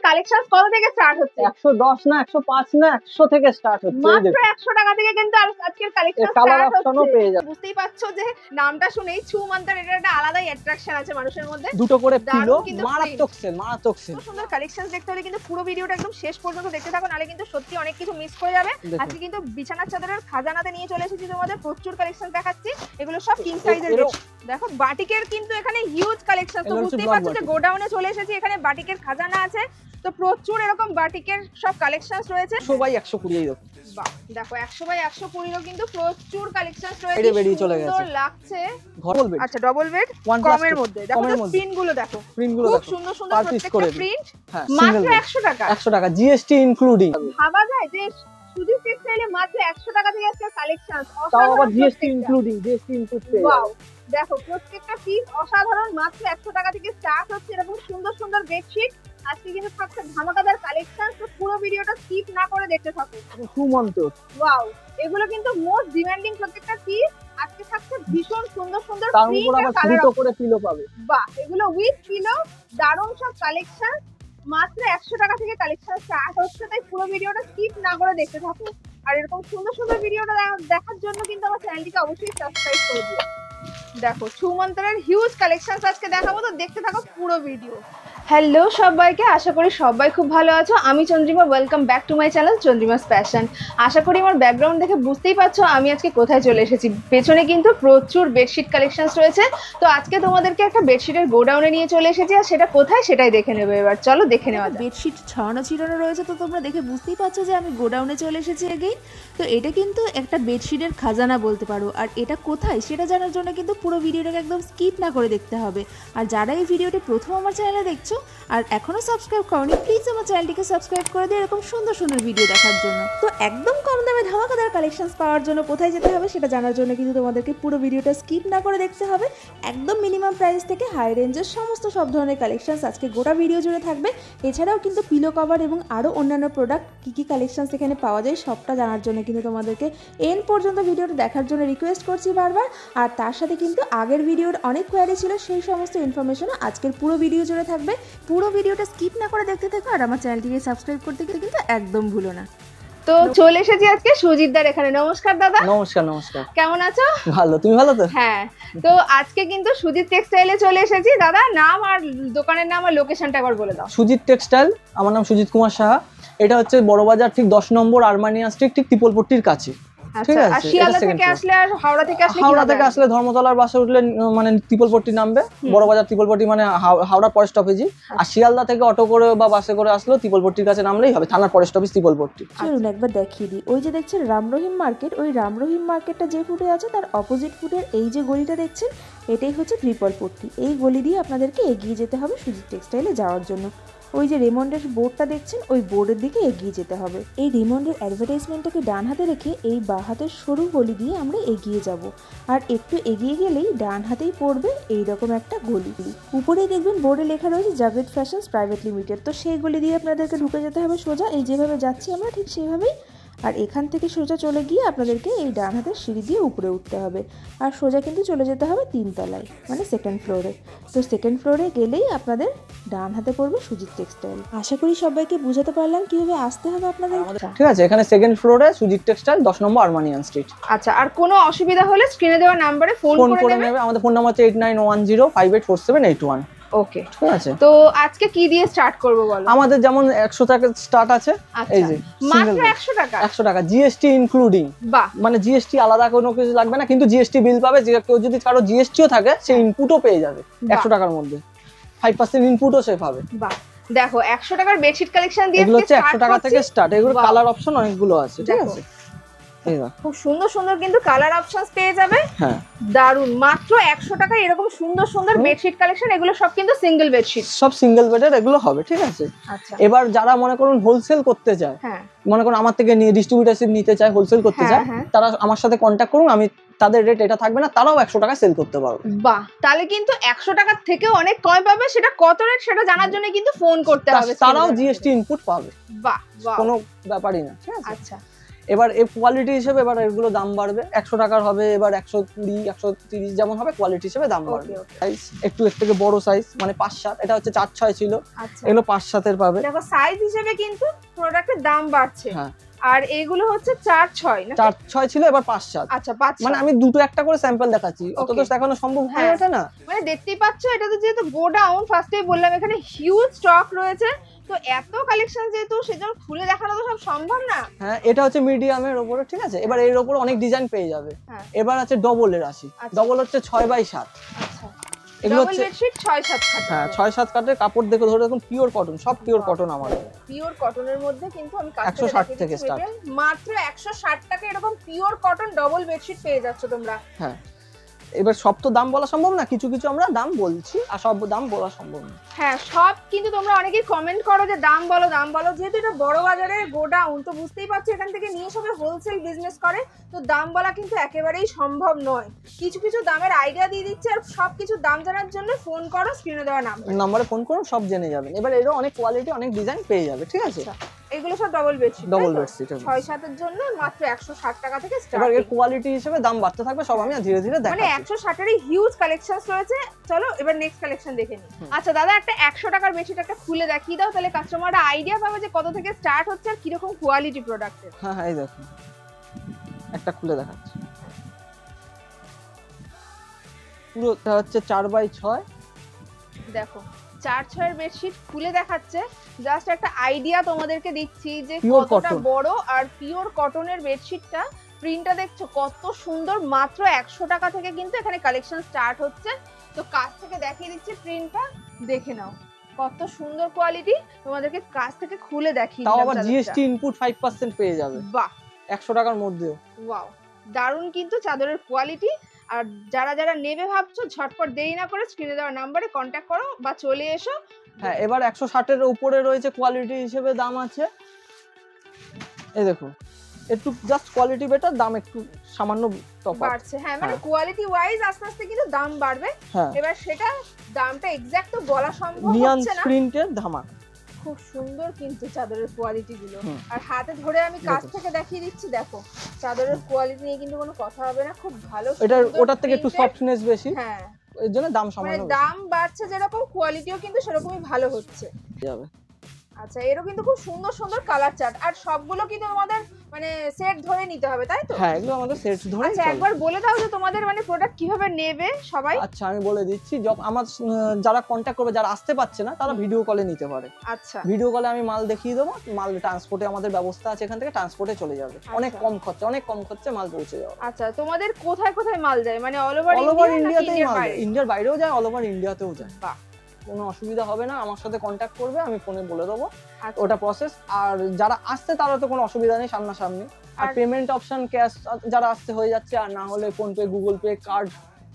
Collection কত থেকে start হচ্ছে? 110 না 105 না 100 থেকে স্টার্ট হচ্ছে। মাত্র 100 টাকা থেকে কিন্তু আজকের কালেকশন কালার অপশনও পেয়ে যাবে। বুঝতেই পারছো যে নামটা শুনেই ছু মন্ত্র এটা একটা আলাদাই অ্যাট্রাকশন আছে মানুষের মধ্যে। দুটো করে পিলো, মারাত্মক সেল। সুন্দর কালেকশন দেখতে হলে কিন্তু পুরো ভিডিওটা একদম শেষ পর্যন্ত দেখতে থাকো, নালে কিন্তু সত্যি অনেক কিছু মিস করে যাবে। আজকে কিন্তু বিছানার চাদরের খাজানাতে নিয়ে চলে এসেছি তোমাদের, প্রচুর কালেকশন দেখাচ্ছি। এগুলো সব কিং সাইজের। দেখো বাটিকের কিন্তু এখানে হিউজ কালেকশন, তো বুঝতেই পারছো যে গোডাউনে চলে এসেছি, এখানে বাটিকের খাজানা আছে। তো প্রচুর এরকম বাটিকের সব কালেকশনস রয়েছে। 100 বাই 120 এরকম। বাহ দেখো 100 বাই 120 এর কিন্তু প্রচুর কালেকশনস রয়েছে। এটা বেরিয়ে চলে গেছে। সুন্দর লাগছে। Double bed. আচ্ছা ডবল বেড কমের মধ্যে। দেখো প্রিন্ট গুলো দেখো। খুব সুন্দর সুন্দর প্রত্যেকটা প্রিন্ট। মাত্র 100 টাকা। 100 টাকা জিএসটি ইনক্লুডিং। ভাবা যায় যে সুদীপ টেক্সটাইলে মাত্র 100 টাকা থেকে একটা কালেকশনস, তাও আবার জিএসটি ইনক্লুডিং, জিএসটি ইনক্লুড পেয়ে যাবে। ওয়াও দেখো প্রত্যেকটা পিস অসাধারণ, মাত্র 100 টাকা থেকে স্টার্ট হচ্ছে এরকম সুন্দর সুন্দর বেডশিট। আজকে কিন্তু থাকছে ধামাকাদার কালেকশন, তো পুরো ভিডিওটা স্কিপ না করে দেখতে থাকো। সুমন্ত ওয়াও এগুলো কিন্তু মোস্ট ডিমান্ডিং প্রত্যেকটা পিস। আজকে থাকছে ভীষণ সুন্দর সুন্দর তার উপর আবার দুটো করে পিলো পাবে। বাহ এগুলো উইথ পিলো, দারুণ সব কালেকশন। মাত্র 100 টাকা থেকে কালেকশন স্টার্ট হচ্ছে, তাই পুরো ভিডিওটা স্কিপ না করে দেখতে থাকো। আর এরকম সুন্দর সুন্দর ভিডিওটা দেখার জন্য কিন্তু আমার চ্যানেলটিকে অবশ্যই সাবস্ক্রাইব করে দিও। দেখো সুমন্ত্রের হিউজ কালেকশন আজকে দেখাবো, তো দেখতে থাকো পুরো ভিডিও। হ্যালো সবাইকে, আশা করি সবাই খুব ভালো আছো। আমি Chandrima, welcome back to my channel Chandrima's fashion. আশা করি আমার ব্যাকগ্রাউন্ড দেখে বুঝতেই পারছো আমি আজকে কোথায় চলে এসেছি। পেছনে কিন্তু প্রচুর বেডশিট কালেকশনস রয়েছে, তো আজকে তোমাদেরকে একটা বেডশিটের গোডাউনে নিয়ে চলে এসেছি। আর সেটা কোথায় সেটাই দেখে নেবে, এবার চলো দেখে নেওয়া যাক। বেডশিট ছড়ানো ছিটানো রয়েছে, তো তোমরা দেখে বুঝতেই পারছো যে আমি গোডাউনে চলে এসেছি এগেইন। তো এটা কিন্তু একটা বেডশিটের খাজানা বলতে পারো, আর এটা কোথায় সেটা জানার জন্য কিন্তু পুরো ভিডিওটাকে একদম স্কিপ না করে দেখতে হবে। আর যারা এই ভিডিওটি প্রথম আমার চ্যানেলে দেখছো আর এখনো সাবস্ক্রাইব করোনি, প্লিজ আমার চ্যানেলটিকে সাবস্ক্রাইব করে দিও এরকম সুন্দর সুন্দর ভিডিও দেখার জন্য। তো একদম কম দামে ধামাকাদার কালেকশনস পাওয়ার জন্য কোথায় যেতে হবে সেটা জানার জন্য কিন্তু তোমাদেরকে পুরো ভিডিওটা স্কিপ না করে দেখতে হবে। একদম মিনিমাম প্রাইস থেকে হাই রেঞ্জের সমস্ত সব ধরনের কালেকশনস আজকে গোটা ভিডিও জুড়ে থাকবে। এছাড়াও কিন্তু পিলো কভার এবং আরও অন্যান্য প্রোডাক্ট কী কী কালেকশনস এখানে পাওয়া যায় সবটা জানার জন্য কিন্তু তোমাদেরকে এন্ড পর্যন্ত ভিডিওটা দেখার জন্য রিকোয়েস্ট করছি বারবার। আর তার সাথে কিন্তু আগের ভিডিওর অনেক কোয়ারি ছিল, সেই সমস্ত ইনফরমেশনও আজকের পুরো ভিডিও জুড়ে থাকবে। পুরো ভিডিওটা স্কিপ না করে দেখতে থাকো, আর আমার চ্যানেলটিকে সাবস্ক্রাইব করতে কিন্তু একদম ভুলো না। তো চলে এসেছি আজকে সুজিতদার এখানে। নমস্কার দাদা। নমস্কার। নমস্কার, কেমন আছো? ভালো, তুমি ভালো তো? হ্যাঁ, তো আজকে কিন্তু সুজিত টেক্সটাইলে চলে এসেছি। দাদা নাম আর দোকানের নাম আর লোকেশনটা একবার বলে দাও। সুজিত টেক্সটাইল, আমার নাম সুজিত কুমার সাহা। এটা হচ্ছে বড়বাজার ঠিক 10 নম্বর আরমানিয়া স্ট্রিট, ঠিক ত্রিপলপট্টির কাছে। ঠিক আছে, আর শিয়ালদা থেকে আসলে আর হাওড়া থেকে আসলে, হাওড়া থেকে আসলে ধর্মতলার বাসে উঠলে মানে ত্রিপলপট্টি নামবে। বড়বাজার ত্রিপলপট্টি মানে হাওড়া পরের স্টপেজই। আর শিয়ালদা থেকে অটো করে বা বাসে করে আসলেও ত্রিপলপট্টির কাছে নামলেই হবে, থানার পরের স্টপেজ ত্রিপলপট্টি। চলুন একবার দেখিয়ে দিই। ওই যে দেখছেন রামরহিম মার্কেট, ওই রামরহিম মার্কেটটা যে ফুটে আছে তার অপোজিট ফুটের এই যে গলিটা দেখছেন, এটাই হচ্ছে ত্রিপলপট্টি। এই গলি দিয়ে আপনাদেরকে এগিয়ে যেতে হবে সুজিত টেক্সটাইলে যাওয়ার জন্য। ওই যে রেমন্ডের বোর্ডটা দেখছেন, ওই বোর্ডের দিকে এগিয়ে যেতে হবে। এই রেমন্ডের অ্যাডভার্টাইজমেন্টটাকে ডান হাতে রেখে এই বাঁ হাতের সরু গলি দিয়ে আমরা এগিয়ে যাব। আর একটু এগিয়ে গেলেই ডান হাতেই পড়বে এইরকম একটা গলি। উপরেই দেখবেন বোর্ডে লেখা রয়েছে জাভেদ ফ্যাশনস প্রাইভেট লিমিটেড। তো সেই গলি দিয়ে আপনাদেরকে ঢুকে যেতে হবে সোজা, এই যেভাবে যাচ্ছি আমরা ঠিক সেইভাবেই। আর এখান থেকে সোজা চলে গিয়ে আপনাদেরকে এই ডান হাতের সিঁড়ি দিয়ে উপরে উঠতে হবে, আর সোজা কিন্তু চলে যেতে হবে 3 তলায়, মানে 2nd ফ্লোরে। তো 2nd ফ্লোরে গেলেই আপনাদের ডান হাতে পড়বে সুজিত টেক্সটাইল। আশা করি সবাইকে বুঝাতে পারলাম কিভাবে আসতে হবে আপনাদের। ঠিক আছে, এখানে 2nd ফ্লোরে সুজিত টেক্সটাইল 10 নম্বর আরমানিয়ান স্ট্রিট। আচ্ছা, আর কোনো অসুবিধা হলে স্ক্রিনে দেওয়া নম্বরে ফোন করে নেবে। আমাদের ফোন নাম্বার হচ্ছে 8910584781। ওকে, ঠিক আছে। তো আজকে কি দিয়ে স্টার্ট করব বলো? আমাদের যেমন 100 টাকা স্টার্ট আছে। এই যে মাত্র 100 টাকা। 100 টাকা জিএসটি ইনক্লুডিং। বাহ, মানে জিএসটি আলাদা কোনো কিছু লাগবে না, কিন্তু জিএসটি বিল পাবে। যে কেউ যদি কারো জিএসটিও থাকে সে ইনপুটও পেয়ে যাবে 100 টাকার মধ্যে। 5% ইনপুটও সে পাবে। বাহ, দেখো 100 টাকার বেডশিট কালেকশন দিয়ে এগুলো হচ্ছে 100 টাকা থেকে স্টার্ট। এগুলো কালার অপশন অনেকগুলো আছে। ঠিক আছে, খুব সুন্দর সুন্দর কিন্তু কালার অপশনস পেয়ে যাবে। হ্যাঁ, দারুন। মাত্র 100 টাকায় এরকম সুন্দর সুন্দর বেডশিট কালেকশন। এগুলো সব কিন্তু সিঙ্গেল বেডশিট, সব সিঙ্গেল বেডের এগুলো হবে। ঠিক আছে। আচ্ছা, এবার যারা মনে করুন হোলসেল করতে চায়, মনে করুন আমার থেকে নিয়ে ডিস্ট্রিবিউটারশিপ নিতে চায়, হোলসেল করতে চায়, তারা আমার সাথে কন্ট্যাক্ট করুন। আমি তাদের রেট এটা থাকবে না, তারাও 100 টাকা সেল করতে পারবে। বাহ, তাহলে কিন্তু 100 টাকার থেকেও অনেক কম পাবে। সেটা কত রেট সেটা জানার জন্য কিন্তু ফোন করতে হবে। তারাও জিএসটি ইনপুট পাবে। বাহ, কোনো ব্যাপারই না। ঠিক আছে। আচ্ছা, এবার এই কোয়ালিটি হিসেবে এবার এগুলো দাম বাড়বে, 100 টাকার হবে এবার 120 130 যেমন হবে কোয়ালিটি হিসেবে দাম বাড়বে। সাইজ একটু এর থেকে বড় সাইজ মানে 5-7, এটা হচ্ছে 4-6 ছিল, আচ্ছা এগুলো 5-7 পাবে। দেখো সাইজ হিসেবে কিন্তু প্রোডাক্টের দাম বাড়ছে। হ্যাঁ আর এগুলো হচ্ছে 4-6 না? 4-6 ছিল এবার 5-7। আচ্ছা 5 মানে আমি দুটো একটা করে স্যাম্পল দেখাচ্ছি, অত তো দেখানো সম্ভব হয়ে ওঠে না। মানে দেখতেই পাচ্ছ এটা তো যেহেতু গোডাউন, ফার্স্টেই বললাম এখানে হিউজ স্টক রয়েছে, তো এত কালেকশন যেহেতু সেজন্য খুলে দেখানো তো সব সম্ভব না। হ্যাঁ এটা হচ্ছে মিডিয়ামের উপরে, ঠিক আছে। এবার এর উপরে অনেক ডিজাইন পেয়ে যাবে। হ্যাঁ। এবার আছে ডবলের আসি, ডবল হচ্ছে 6x7। আচ্ছা এগুলো ডাবল হচ্ছে বেডশিট 6-7 কাট। হ্যাঁ 6-7 কাটের কাপড় দেখে ধরে দেখুন পিওর কটন, সব পিওর কটন আমাদের। পিওর কটনের মধ্যে কিন্তু আমি 160 থেকে স্টার্ট, মাত্র 160 টাকা এরকম পিওর কটন ডবল বেডশিট পেয়ে যাচ্ছ তোমরা। হ্যাঁ এবার সব তো দাম বলা সম্ভব না, কিছু কিছু আমরা দাম বলছি আর সব দাম বলা সম্ভব না। হ্যাঁ সব কিন্তু তোমরা অনেকেই কমেন্ট করো যে দাম বলো দাম বলো, যেহেতু এটা বড় বাজারের গোডাউন তো বুঝতেই পারছো এখান থেকে নিয়ে সবাই হোলসেল বিজনেস করে, তো দাম বলা কিন্তু একেবারেই সম্ভব নয়। কিছু কিছু দামের আইডিয়া দিয়ে দিচ্ছে, আর সব কিছু দাম জানার জন্য ফোন করো স্ক্রিনে দেওয়া নাম্বারে ফোন করুন, সব জেনে যাবেন। এবার এরও অনেক কোয়ালিটি অনেক ডিজাইন পেয়ে যাবে, ঠিক আছে। এগুলো সব ডবল বেডশিট, ডবল বেডশিট 6-7 এর জন্য মাত্র 160 টাকা থেকে এবার স্টার্ট। এর কোয়ালিটি হিসেবে দাম বাড়তে থাকবে, সব আমি ধীরে ধীরে মানে দেখাচ্ছি। 160 এর হিউজ কালেকশনস রয়েছে। চলো এবার নেক্সট কালেকশন দেখে নিই। আচ্ছা দাদা একটা 100 টাকার বেডশিট একটা খুলে দেখিয়ে দাও, তাহলে কাস্টমাররা আইডিয়া পাবে যে কত থেকে স্টার্ট হচ্ছে আর কিরকম কোয়ালিটি প্রোডাক্টের। হ্যাঁ হ্যাঁ এই দেখুন একটা খুলে দেখাচ্ছি, পুরোটা হচ্ছে 4x6। দেখো 4-6 এর বেডশিট খুলে দেখাচ্ছে, জাস্ট একটা আইডিয়া তোমাদেরকে দিচ্ছি যে Pure কতটা cotton। বড় আর পিওর কটনের বেডশিটটা। প্রিন্টটা দেখছো কত সুন্দর, মাত্র 100 টাকা থেকে কিন্তু এখানে কালেকশন স্টার্ট হচ্ছে। তো কাছ থেকে দেখিয়ে দিচ্ছি, প্রিন্টটা দেখে নাও কত সুন্দর কোয়ালিটি, তোমাদেরকে কাছ থেকে খুলে দেখিয়ে তাও দিলাম আবার চাদরটা। জিএসটি ইনপুট 5% পেয়ে যাবে বাহ 100 টাকার মধ্যেও। ওয়াও দারুণ কিন্তু চাদরের কোয়ালিটি। আর যারা যারা নেবে ভাবছো ঝটপট দেরি না করে স্ক্রিনে দেওয়া নাম্বারে কন্ট্যাক্ট করো বা চলে এসো। হ্যাঁ এবার 160 এর উপরে রয়েছে কোয়ালিটি হিসেবে দাম আছে, এই দেখুন একটু জাস্ট কোয়ালিটি বেটার, দাম একটু সামান্য তফাৎ বাড়ছে। হ্যাঁ মানে হ্যাঁ। কোয়ালিটি ওয়াইজ আস্তে আস্তে কিন্তু দাম বাড়বে। হ্যাঁ এবার সেটা দামটা এক্সাক্ট তো বলা সম্ভব নিয়ান হচ্ছে না। প্রিন্টের ধামাক, খুব সুন্দর কিন্তু চাদরের কোয়ালিটি গুলো। হুম। আর হাতে ধরে আমি কাছ দেখো। থেকে দেখিয়ে দিচ্ছি, দেখো চাদরের কোয়ালিটি নিয়ে কিন্তু কোনো কথা হবে না, খুব ভালো এটা সুন্দর ওটার থেকে একটু printed। সফটনেস বেশি, হ্যাঁ এর জন্য দাম মানে সামান্য দাম বাড়ছে যেরকম কোয়ালিটিও কিন্তু সেরকমই ভালো হচ্ছে। বেশি যাবে। আচ্ছা এরও কিন্তু খুব সুন্দর সুন্দর কালার চার্ট, আর সবগুলো কিন্তু তোমাদের মানে সেট ধরে নিতে হবে তাই তো? হ্যাঁ এগুলো আমাদের সেট ধরে। আচ্ছা একবার বলে দাও যে তোমাদের মানে প্রোডাক্ট কিভাবে নেবে সবাই। আচ্ছা আমি বলে দিচ্ছি, আমার যারা কন্ট্যাক্ট করবে, যারা আসতে পারছে না তারা ভিডিও কলে নিতে পারে। আচ্ছা ভিডিও কলে আমি মাল দেখিয়ে দেবো, মাল ট্রান্সপোর্টে আমাদের ব্যবস্থা আছে, এখান থেকে ট্রান্সপোর্টে চলে যাবে, অনেক কম খরচা, অনেক কম খরচে মাল পৌঁছে যাবে। আচ্ছা তোমাদের কোথায় কোথায় মাল যায়, মানে অল অল ওভার ওভার ইন্ডিয়াতেই মাল যায়, ইন্ডিয়া? ইন্ডিয়ার বাইরেও যায়, অল ওভার ইন্ডিয়াতেও যায়। বাহ কোনো অসুবিধা হবে না, আমার সাথে কন্ট্যাক্ট করবে, আমি ফোনে বলে দেবো আচ্ছা। ওটা প্রসেস। আর যারা আসছে তারা তো কোনো অসুবিধা নেই, সামনাসামনি। আর আর- পেমেন্ট অপশন ক্যাশ যারা আসতে হয়ে যাচ্ছে, আর না হলে phone pay Google pay card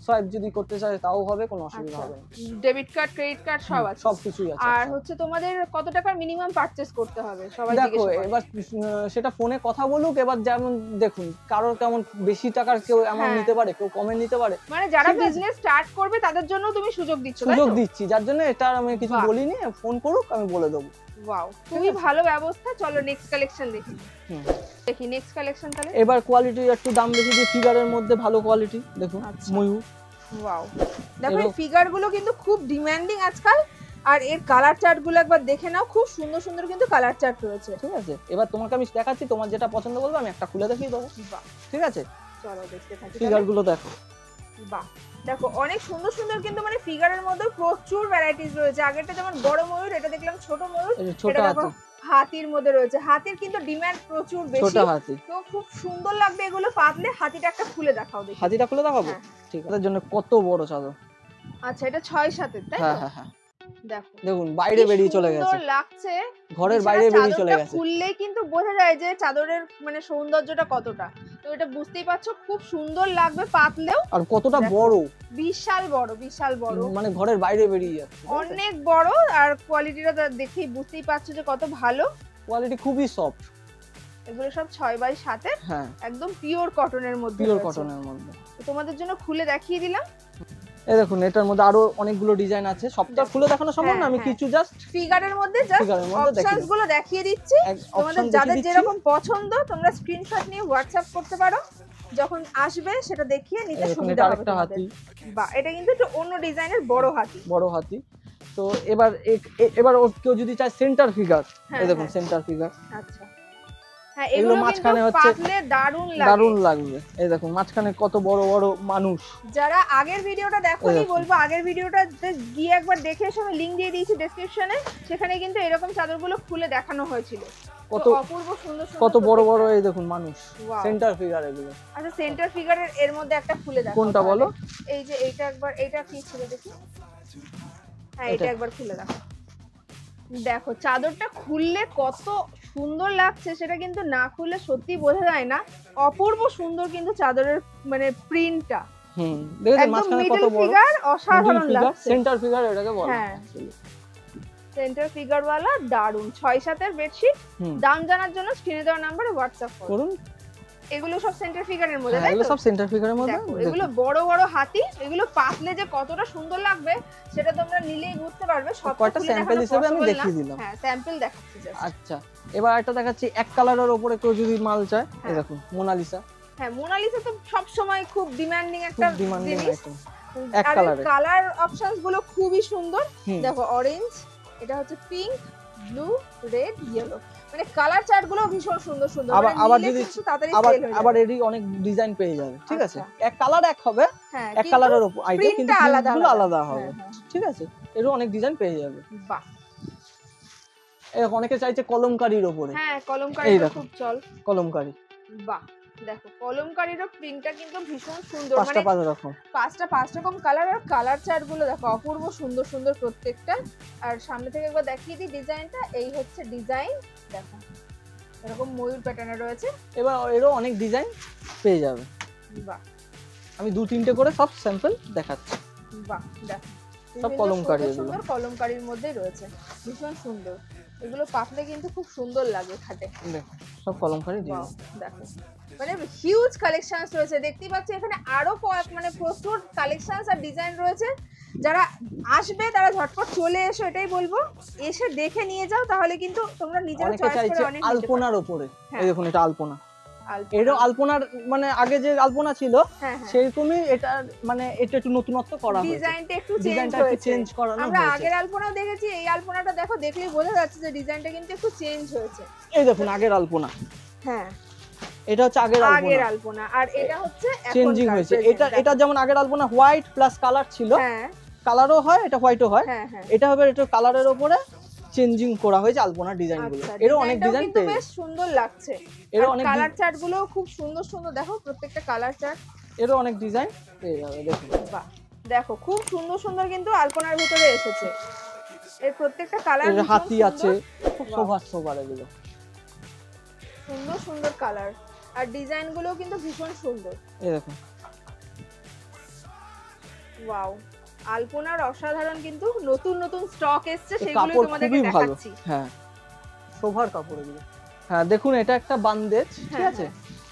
swipe যদি করতে চায় তাও হবে, কোনো অসুবিধা হবে না। ডেবিট কার্ড ক্রেডিট কার্ড সব আছে? সব কিছুই আছে। আর হচ্ছে তোমাদের কত টাকার মিনিমাম পারচেজ করতে হবে সবাই দেখো জিজ্ঞেস করে। এবার সেটা ফোনে কথা বলুক, এবার যেমন দেখুন কারোর কেমন বেশি টাকার কেউ অ্যামাউন্ট হ্যাঁ। নিতে পারে, কেউ কমে নিতে পারে, মানে যারা ঠিক আছে। বিজনেস স্টার্ট করবে তাদের জন্য তুমি সুযোগ দিচ্ছ তাই সুযোগ তো? দিচ্ছি, যার জন্য এটা আমি কিছু বাহ। বলিনি, ফোন করুক আমি বলে দেবো। ওয়াও খুবই ভালো ব্যবস্থা। চলো নেক্সট কালেকশন দেখি। হুম। দেখি নেক্সট কালেকশন তাহলে। এবার কোয়ালিটি একটু দাম বেশি দিয়ে ফিগারের মধ্যে ভালো কোয়ালিটি দেখুন, আচ্ছা। ময়ূর। ওয়াও দেখো এই এরও- ফিগার গুলো কিন্তু খুব ডিমান্ডিং আজকাল, আর এর কালার চার্ট গুলো একবার দেখে নাও, খুব সুন্দর সুন্দর কিন্তু কালার চার্ট রয়েছে। ঠিক আছে, এবার তোমাকে আমি দেখাচ্ছি, তোমার যেটা পছন্দ বলবে আমি একটা খুলে দেখিয়ে দেবো, বাহ ঠিক আছে। চলো দেখতে থাকি ফিগার তাহলে। গুলো দেখো, বাহ দেখো অনেক সুন্দর সুন্দর কিন্তু মানে ফিগারের মধ্যে প্রচুর ভ্যারাইটিস রয়েছে। আগেরটা যেমন বড় ময়ূর, এটা দেখলাম ছোট ময়ূর, এই যে ছোট এটা দেখো হাতি, হাতির মধ্যে রয়েছে। হাতির কিন্তু ডিমান্ড প্রচুর ছোট বেশি, হাতি। তো খুব সুন্দর লাগবে এগুলো পাতলে। হাতিটা একটা খুলে দেখাও দেখি। হাতিটা খুলে দেখাবো, হ্যাঁ। ঠিক আছে। জন্য কত বড় চাদর, আচ্ছা এটা 6-7 এর তাই হ্যাঁ তো? হ্যাঁ হ্যাঁ দেখো দেখুন বাইরে কি বেরিয়ে চলে গেছে, সুন্দর লাগছে। ঘরের বিছানার বাইরে বেরিয়ে চলে চাদরটা গেছে। খুললেই কিন্তু বোঝা যায় যে চাদরের মানে সৌন্দর্যটা কতটা। তো এটা বুঝতেই পারছো, খুব সুন্দর লাগবে পাতলেও। আর কতটা দেখো। বড়, বিশাল বড় বিশাল বড়, মানে ঘরের বাইরে বেরিয়ে যাচ্ছে, অনেক বড়। আর কোয়ালিটিটা দেখেই বুঝতেই পারছো যে কত ভালো। কোয়ালিটি খুবই সফট। এগুলো সব 6x7 এর হ্যাঁ একদম পিওর কটনের মধ্যে পিওর রয়েছে। কটনের মধ্যে। তো তোমাদের জন্য খুলে দেখিয়ে দিলাম। এই দেখুন এটার মধ্যে আরো অনেকগুলো ডিজাইন আছে, সবটা খুলে দেখানো সম্ভব না, আমি হ্যাঁ, কিছু জাস্ট ফিগারের মধ্যে জাস্ট ফিগারের মধ্যে দেখিয়ে অপশনস গুলো দেখিয়ে দিচ্ছি। তোমাদের যাদের যেরকম পছন্দ তোমরা স্ক্রিনশট নিয়ে হোয়াটসঅ্যাপ করতে পারো, যখন আসবে সেটা দেখিয়ে নিতে সুবিধা হবে আরেকটা হাতি। বাহ, এটা কিন্তু একটু অন্য ডিজাইনের বড় হাতি। বড় হাতি। তো এবার এবার কেউ যদি চায় সেন্টার ফিগার, এই দেখুন সেন্টার ফিগার। আচ্ছা হ্যাঁ, এগুলো এগুলো মাঝখানে কিন্তু হচ্ছে পাতলে দারুণ লাগে। দারুণ লাগবে। এই দেখুন মাঝখানে কত বড় বড় মানুষ। যারা আগের ভিডিওটা দেখোনি বলবো আগের ভিডিওটা গিয়ে একবার দেখে এসে আমি লিংক দিয়ে দিয়েছি ডেসক্রিপশনে, সেখানে কিন্তু এরকম চাদরগুলো খুলে দেখানো হয়েছিল। কত অপূর্ব সুন্দর সুন্দর কত বড় বড় এই দেখুন মানুষ, Wow. সেন্টার ফিগার এগুলো। আচ্ছা সেন্টার ফিগারের এর মধ্যে একটা খুলে দেখো কোনটা বলো? এই যে এইটা একবার, এইটা কি ছিল দেখি, হ্যাঁ এটা একবার খুলে দেখো। দেখো চাদরটা খুললে কত সুন্দর লাগছে, সেটা কিন্তু না খুললে সত্যি বোঝা যায় না। অপূর্ব সুন্দর কিন্তু চাদরের মানে প্রিন্টটা, দেখেন একদম মাঝখানে মিডল কত বড় ফিগার, অসাধারণ লাগছে। সেন্টার ফিগার এটাকে বলে। হ্যাঁ সেন্টার ফিগার वाला দারুন 6-7 এর বেডশিট। দাম জানার জন্য স্ক্রিনে দেওয়া নম্বরে হোয়াটসঅ্যাপ করুন। এগুলো সব সেন্টার ফিগারের মধ্যে, হ্যাঁ তাই এগুলো তো? সব সেন্টার ফিগারের মধ্যে। দেখো এগুলো বড় বড় হাতি, এগুলো পাতলে যে কতটা সুন্দর লাগবে সেটা তোমরা নিলেই বুঝতে পারবে। সব কয়টা স্যাম্পল হিসেবে আমি দেখিয়ে দিলাম। হ্যাঁ স্যাম্পল দেখাচ্ছি জাস্ট। আচ্ছা এবার একটা দেখাচ্ছি এক কালারের উপরে কেউ যদি মাল চায়, এই দেখুন মোনালিসা। হ্যাঁ মোনালিসা তো সব সময় খুব ডিমান্ডিং একটা ডিমান্ডিং জিনিস। আইটেম। এক আর কালারে কালার অপশনস গুলো খুবই সুন্দর। দেখো অরেঞ্জ, এটা হচ্ছে পিঙ্ক, ব্লু, রেড, ইয়েলো, মানে কালার চার্ট গুলো ভীষণ সুন্দর সুন্দর। আবার যদি তাড়াতাড়ি আবার সেল হয়ে আবার যাবে। এরই অনেক ডিজাইন পেয়ে যাবে, ঠিক আছে? আচ্ছা। এক কালার এক হবে, হ্যাঁ এক কালারের উপর আইটেম, কিন্তু আলাদা প্রিন্টগুলো আলাদা হবে, হ্যাঁ। ঠিক আছে? এরও অনেক ডিজাইন পেয়ে যাবে। বাহ, অনেকে চাইছে কলমকারীর উপরে। হ্যাঁ এই কলমকারী দেখো। খুব চল। কলমকারী বাহ, দেখো কলমকারীরও প্রিন্টটা কিন্তু ভীষণ সুন্দর, পাঁচটা মানে পাঁচ রকম, পাঁচ রকম কালার। আর কালার চার্ট গুলো দেখো অপূর্ব সুন্দর সুন্দর প্রত্যেকটা। আর সামনে থেকে একবার দেখিয়ে দিই ডিজাইনটা, এই হচ্ছে ডিজাইন। দেখো এরকম ময়ূর প্যাটার্নে রয়েছে। এবার এরও অনেক ডিজাইন পেয়ে যাবে। বাহ, আমি 2-3টে করে সব স্যাম্পল দেখাচ্ছি। বাহ দেখো সব কলমকারী, এগুলো সুন্দর কলমকারীর মধ্যেই রয়েছে, ভীষণ সুন্দর। এগুলো পাতলে কিন্তু খুব সুন্দর লাগে খাটে। দেখো সব কলমকারী Wow, ডিজাইন। দেখো মানে হিউজ কালেকশনস রয়েছে, দেখতেই পাচ্ছি এখানে আরো মানে প্রচুর কালেকশনস আর ডিজাইন রয়েছে। যারা আসবে তারা ঝটপট চলে এসো, এটাই বলবো। এসে দেখে নিয়ে যাও, তাহলে কিন্তু তোমরা নিজেরা অনেকে চয়েস চাইছে করে অনেক নিতে পারবে। আলপনার উপরে, এই দেখুন এটা আলপনা। আলপনা। এরও আলপনার মানে আগে যে আলপনা ছিল হ্যাঁ, হ্যাঁ। সেরকমই এটা, মানে এটা একটু নতুনত্ব করা হয়েছে, ডিজাইনটা একটু চেঞ্জ ডিজাইনটা একটু হয়েছে। চেঞ্জ করানো আমরা হয়েছে। আগের আলপনাও দেখেছি, এই আলপনাটা দেখো, দেখলেই বোঝা যাচ্ছে যে ডিজাইনটা কিন্তু একটু চেঞ্জ হয়েছে। এই দেখুন আগের আলপনা, হ্যাঁ এটা হচ্ছে আগের আগের আলপনা, আলপনা, আর এটা হচ্ছে চেঞ্জিং এখনকার হয়েছে। present। এটা যেমন আগের আলপনা হোয়াইট প্লাস কালার ছিল, হ্যাঁ কালারও হয়, এটা হোয়াইটও হয়, হ্যাঁ হ্যাঁ। এটা হবে একটু কালারের উপরে চেঞ্জিং করা হয়েছে আলপনার ডিজাইনগুলো। আচ্ছা, এরও অনেক ডিজাইনটাও ডিজাইন কিন্তু পেয়ে বেশ সুন্দর লাগছে। এরও আর অনেক কালার চার্ট গুলো খুব সুন্দর সুন্দর, দেখো প্রত্যেকটা কালার চার্ট। এরও অনেক ডিজাইন পেয়ে যাবে। দেখুন বাহ, দেখো খুব সুন্দর সুন্দর কিন্তু আলপনার ভিতরে এসেছে। এর প্রত্যেকটা কালার এর হাতি আছে, খুব শোভার এগুলো, সুন্দর সুন্দর কালার। আর ডিজাইন গুলো কিন্তু ভীষণ সুন্দর। এই দেখুন ওয়াও, আলপনার অসাধারণ কিন্তু নতুন নতুন স্টক এসেছে, সেগুলো কাপড় তোমাদেরকে খুবই ভালো, দেখাচ্ছি। হ্যাঁ শোভার কাপড় এগুলো। হ্যাঁ দেখুন এটা একটা বান্দেজ, ঠিক হ্যাঁ, আছে?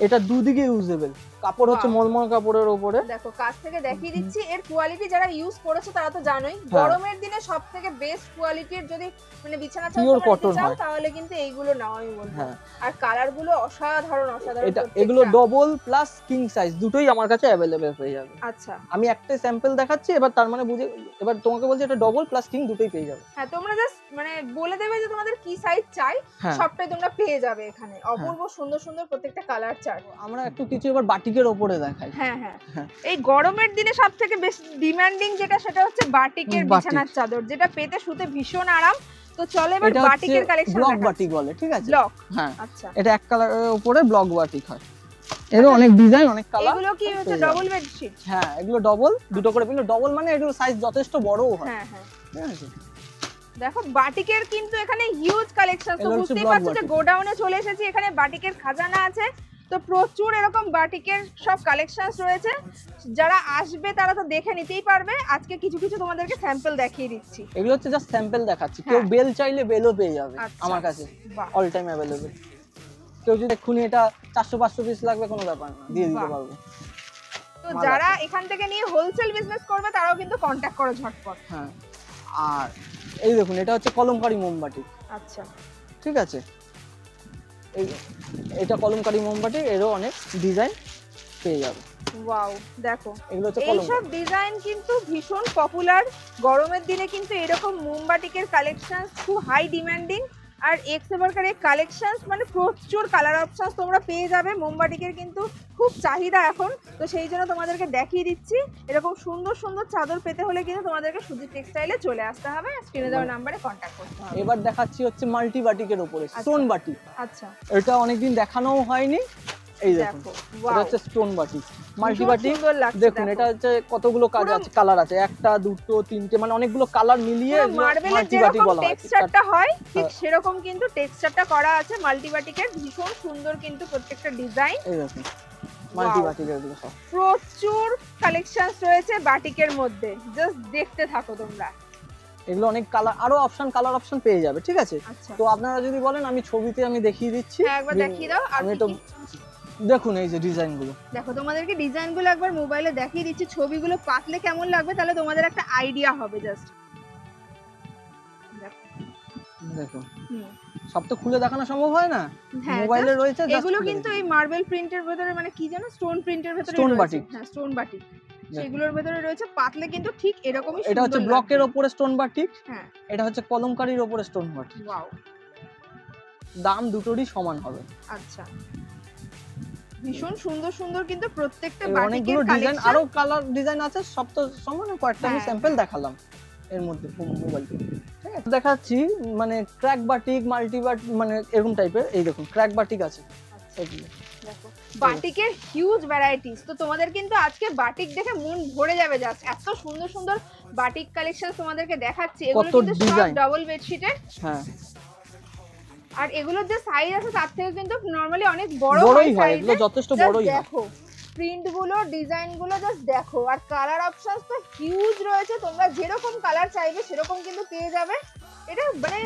এটা দুদিকে ইউজেবল কাপড়, হচ্ছে বাহ। মলমল কাপড়ের উপরে। দেখো কাছ থেকে দেখিয়ে দিচ্ছি, এর কোয়ালিটি যারা ইউজ করেছে তারা তো জানোই। হ্যাঁ। গরমের দিনে সবথেকে বেস্ট কোয়ালিটির যদি মানে বিছানা চাদর Pure তোমরা নিতে cotton চাও, হয়। তাহলে কিন্তু এইগুলো নাও আমি বলবো। হ্যাঁ আর কালার গুলো অসাধারণ অসাধারণ এটা প্রত্যেকটা। এগুলো ডবল প্লাস কিং সাইজ দুটোই আমার কাছে অ্যাভেলেবেল পেয়ে যাবে। আচ্ছা আমি একটা স্যাম্পল দেখাচ্ছি, এবার তার মানে বুঝে, এবার তোমাকে বলছি এটা ডবল প্লাস কিং দুটোই পেয়ে যাবে। হ্যাঁ, তোমরা জাস্ট মানে বলে দেবে যে তোমাদের কি সাইজ চাই, হ্যাঁ। সবটাই তোমরা পেয়ে যাবে এখানে। অপূর্ব সুন্দর সুন্দর প্রত্যেকটা কালার চার্ট। আমরা একটু কিছু এবার বাটিকের ওপরে দেখাই। হ্যাঁ হ্যাঁ, হ্যাঁ। এই গরমের দিনে সবথেকে বেশি ডিমান্ডিং যেটা, সেটা হচ্ছে বাটিকের বাটিক। বিছানার চাদর, যেটা পেতে শুতে ভীষণ আরাম। তো চলো এবার এটা বাটিকের হচ্ছে কালেকশন ব্লক বাটিক বলে, ঠিক আছে? ব্লক, হ্যাঁ আচ্ছা। এটা এক কালারের উপরে ব্লক বাটিক হয়। এরও অনেক ডিজাইন, অনেক কালার। এগুলো কি হচ্ছে ডবল বেডশিট? হ্যাঁ এগুলো ডবল, দুটো করে পিলো। ডবল মানে এগুলো সাইজ যথেষ্ট বড়ও হয়, হ্যাঁ হ্যাঁ। ঠিক আছে? দেখো বাটিকের কিন্তু এখানে হিউজ কালেকশন। তো এগুলো হচ্ছে বুঝতেই block পারছো যে batik। গোডাউনে চলে এসেছি, এখানে বাটিকের খাজানা আছে। তো প্রচুর এরকম বাটিকের সব কালেকশনস রয়েছে, যারা আসবে তারা তো দেখে নিতেই পারবে। আজকে কিছু কিছু তোমাদেরকে স্যাম্পল দেখিয়ে দিচ্ছি। এগুলো হচ্ছে জাস্ট স্যাম্পল দেখাচ্ছি। কেউ হ্যাঁ। বেল চাইলে বেলও পেয়ে যাবে আচ্ছা। আমার কাছে, বাহ। All time available. কেউ যদি এক্ষুনি এটা 400-500 পিস লাগবে, কোনো ব্যাপার না, দিয়ে দিতে বাহ। পারবো। তো মাল যারা আছে। এখান থেকে নিয়ে হোলসেল বিজনেস করবে তারাও কিন্তু কন্ট্যাক্ট করো ঝটপট। হ্যাঁ, আর এই দেখুন এটা হচ্ছে কলমকারি মোমবাতি, আচ্ছা, ঠিক আছে। এই এটা কলমকারি মোমবাতি, এরও অনেক ডিজাইন পেয়ে যাবে। ওয়াও, দেখো এগুলো হচ্ছে এইসব কলমকারি। ডিজাইন কিন্তু ভীষণ পপুলার। গরমের দিনে কিন্তু এরকম মোমবাতিকের কালেকশন খুব হাই ডিমান্ডিং। আর এক্স এবারকার এই কালেকশনস মানে প্রচুর কালার অপশনস তোমরা পেয়ে যাবে। মোমবাতিকের কিন্তু খুব চাহিদা এখন, তো সেই জন্য তোমাদেরকে দেখিয়ে দিচ্ছি। এরকম সুন্দর সুন্দর চাদর পেতে হলে কিন্তু তোমাদেরকে সুজিত টেক্সটাইলে চলে আসতে হবে, স্ক্রিনে দেওয়া নাম্বারে কন্ট্যাক্ট করতে হবে। এবার দেখাচ্ছি হচ্ছে মাল্টি বাটিকের উপরে স্টোন বাটি। আচ্ছা, এটা অনেকদিন দেখানোও হয়নি। এই দেখুন, দেখো এটা ওয়াও, হচ্ছে স্টোন বাটি, মাল্টি ভীষণ বাটি। সুন্দর লাগছে। দেখুন এটা হচ্ছে কতগুলো কাজ পুরো- আছে, কালার আছে, একটা দুটো তিনটে, মানে অনেকগুলো কালার মিলিয়ে মার্বেলের মাল্টি বাটি যেরকম বলা হয়। টেক্সচারটা হয় ঠিক হ্যাঁ। সেরকম কিন্তু টেক্সচারটা করা আছে মাল্টিবাটিকের। ভীষণ সুন্দর কিন্তু প্রত্যেকটা ডিজাইন। এই দেখুন মাল্টি বাটিকের এগুলো সব। প্রচুর কালেকশনস রয়েছে বাটিকের মধ্যে, জাস্ট দেখতে থাকো তোমরা। এগুলো অনেক কালার, আরো অপশন, কালার অপশন পেয়ে যাবে, ঠিক আছে। আচ্ছা, তো আপনারা যদি বলেন আমি ছবিতে আমি দেখিয়ে দিচ্ছি। হ্যাঁ একবার দেখিয়ে দাও। আর আমি কি তো কি? দেখুন এই যে ডিজাইনগুলো, দেখো তোমাদেরকে ডিজাইনগুলো একবার মোবাইলে দেখিয়ে দিচ্ছি, ছবিগুলো পাতলে কেমন লাগবে তাহলে তোমাদের একটা আইডিয়া হবে জাস্ট। দেখুন সব তো খুলে দেখানো সম্ভব হয় না, হ্যাঁ, মোবাইলে just রয়েছে। just এগুলো খুলে কিন্তু দেখুন। এই মার্বেল প্রিন্টের ভেতরে, মানে কি জানো, স্টোন প্রিন্টের ভেতরে Stone রয়েছে। বাটিক। হ্যাঁ, স্টোন বাটিক সেগুলোর ভেতরে রয়েছে। পাতলে কিন্তু ঠিক এরকমই এটা হচ্ছে সুন্দর ব্লকের লাগবে। ওপরে স্টোন বাটিক, হ্যাঁ, এটা হচ্ছে কলমকারির ওপরে স্টোন বাটিক। ওয়াও, দাম দুটোরই সমান হবে। আচ্ছা, ভীষণ সুন্দর সুন্দর কিন্তু প্রত্যেকটা এর বাটিকের অনেকগুলো ডিজাইন, কালেকশন। আরো কালার ডিজাইন আছে, সব তো সমান, কয়েকটা আমি হ্যাঁ। স্যাম্পল দেখালাম এর মধ্যে মোবাইল। ঠিক আছে, দেখাচ্ছি মানে ক্র্যাক বাটিক, মাল্টি বাটিক, মানে এরকম টাইপের। এই দেখুন ক্র্যাক বাটিক আছে এগুলো। দেখো বাটিকের হিউজ ভ্যারাইটিস। তো তোমাদের কিন্তু আজকে বাটিক দেখে মন ভরে যাবে। জাস্ট এত সুন্দর সুন্দর বাটিক কালেকশন তোমাদেরকে দেখাচ্ছি। এগুলো কত কিন্তু সব design। ডাবল বেডশিটের। হ্যাঁ, আর এগুলোর যে সাইজ আছে তার থেকে কিন্তু নরমালি অনেক বড় বড়ই হয়, size এগুলো এর। যথেষ্ট Just বড়ই হয়। দেখো প্রিন্ট গুলো, ডিজাইন গুলো জাস্ট দেখো। আর কালার অপশনস তো হিউজ রয়েছে, তোমরা যেরকম কালার চাইবে সেরকম কিন্তু পেয়ে যাবে। এটা মানে